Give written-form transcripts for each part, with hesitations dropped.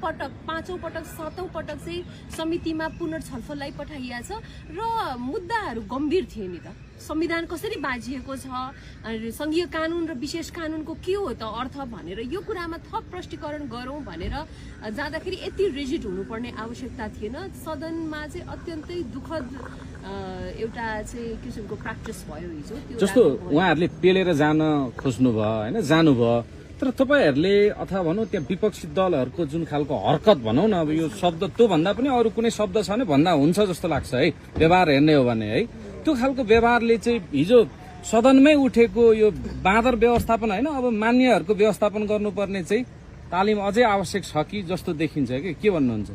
पटक 5औं पटक 7औं पटक चाहिँ समितिमा पुनर्छलफललाई पठाइएको छ र मुद्दाहरू गम्भीर थिए नि त। संविधान कसरी बाजिएको छ, संघीय कानून र विशेष कानूनको के हो त अर्थ भनेर यो कुरामा थप प्रष्टीकरण गरौँ भनेर जाँदाखेरि यति रिजिड हुनुपर्ने आवश्यकता थिएन। सदनमा चाहिँ अत्यन्तै दुःखद एउटा चाहिँ किसिमको प्र्याक्टिस भयो हिजो। जस्तो उहाँहरूले पेलेर जान खोज्नु भयो होइन, जानुभयो, तर तपाईहरूले अथवा भनौँ त्यहाँ विपक्षी दलहरूको जुन खालको हरकत भनौँ न, अब यो शब्द त्यो भन्दा पनि अरू कुनै शब्द छ भने भन्दा हुन्छ जस्तो लाग्छ है, व्यवहार हेर्ने हो भने है, त्यो खालको व्यवहारले चाहिँ हिजो सदनमै उठेको यो बाँदर व्यवस्थापन होइन, अब मान्यहरूको व्यवस्थापन गर्नुपर्ने चाहिँ तालिम अझै आवश्यक छ कि जस्तो देखिन्छ कि के भन्नुहुन्छ?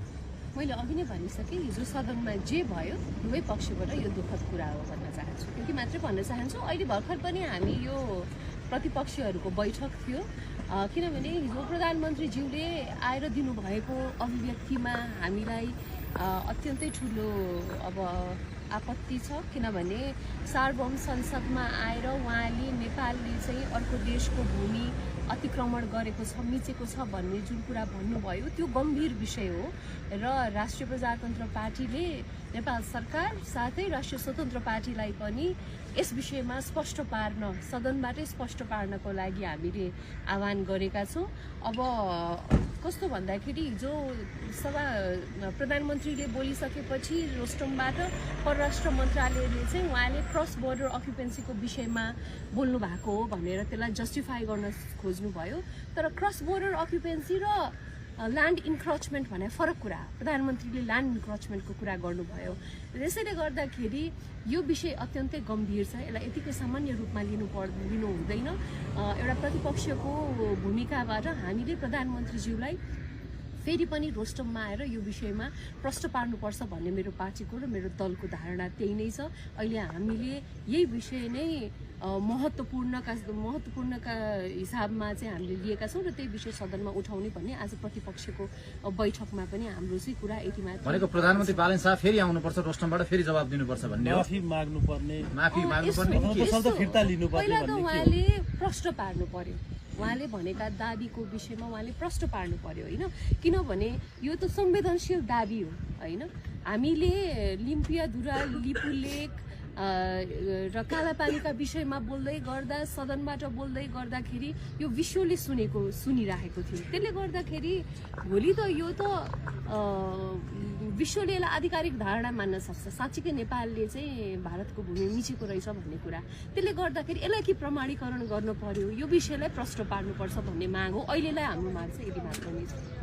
मैले अघि नै भनिसकेँ, हिजो सदनमा जे भयो दुवै पक्षबाट यो दुःखद कुरा हो भन्न चाहन्छु। त्यति मात्रै भन्न चाहन्छु। अहिले भर्खर पनि हामी यो प्रतिपक्षीहरूको बैठक थियो, किनभने हिजो प्रधानमन्त्रीज्यूले आएर दिनुभएको अभिव्यक्तिमा हामीलाई अत्यन्तै ठुलो अब आपत्ति छ। किनभने सार्वभौम संसदमा आएर उहाँले नेपालले चाहिँ अर्को देशको भूमि अतिक्रमण गरेको छ, मिचेको छ भन्ने जुन कुरा भन्नुभयो त्यो गम्भीर विषय हो र राष्ट्रिय प्रजातन्त्र पार्टीले नेपाल सरकार साथै राष्ट्रिय स्वतन्त्र पार्टीलाई पनि यस विषयमा स्पष्ट पार्न, सदनबाटै स्पष्ट पार्नको लागि हामीले आह्वान गरेका छौँ। अब कस्तो भन्दाखेरि हिजो प्रधानमन्त्रीले बोलिसकेपछि रोस्टमबाट परराष्ट्र मन्त्रालयले चाहिँ उहाँले क्रस बोर्डर अक्युपेन्सीको विषयमा बोल्नु भएको हो भनेर त्यसलाई जस्टिफाई गर्न खोज्नुभयो। तर क्रस बोर्डर अक्युपेन्सी र ल्यान्ड इन्क्रोचमेन्ट भने फरक कुरा। प्रधानमन्त्रीले ल्यान्ड इन्क्रोचमेन्टको कुरा गर्नुभयो। त्यसैले गर्दाखेरि यो विषय अत्यन्तै गम्भीर छ, यसलाई यतिकै सामान्य रूपमा लिनु हुँदैन। एउटा प्रतिपक्षको भूमिकाबाट हामीले प्रधानमन्त्रीज्यूलाई फेरि पनि रोस्टममा आएर यो विषयमा प्रश्न पार्नुपर्छ भन्ने मेरो पार्टीको र मेरो दलको धारणा त्यही नै छ। अहिले हामीले यही विषय नै महत्त्वपूर्णका हिसाबमा चाहिँ हामीले लिएका छौँ र त्यही विषय सदनमा उठाउने भन्ने आज प्रतिपक्षको बैठकमा पनि हाम्रो चाहिँ कुरा यति मात्र भनेको प्रधानमन्त्री बालन शाह फेरि आउनुपर्छ, रोस्टमबाट फेरि जवाब दिनुपर्छ भन्ने हो। माफी माग्नुपर्ने पहिला त उहाँले प्रश्न पार्नु पर्यो, उहाँले भनेका दाबीको विषयमा उहाँले प्रश्न पार्नु पर्यो होइन। किनभने यो त संवेदनशील दाबी हो होइन। हामीले लिम्पियाधुरा, लिपुलेक र कालापानीका विषयमा बोल्दै गर्दा, सदनबाट बोल्दै गर्दाखेरि यो विश्वले सुनिराखेको थियो। त्यसले गर्दाखेरि भोलि त यो त विश्वले यसलाई आधिकारिक धारणा मान्न सक्छ, साँच्चीकै नेपालले चाहिँ भारतको भूमि मिचेको रहेछ भन्ने कुरा। त्यसले गर्दाखेरि यसलाई के प्रमाणीकरण गर्न पर्यो, यो विषयलाई प्रश्न पार्नुपर्छ भन्ने माग हो। अहिलेलाई हाम्रो माग चाहिँ यति मात्र नै छ।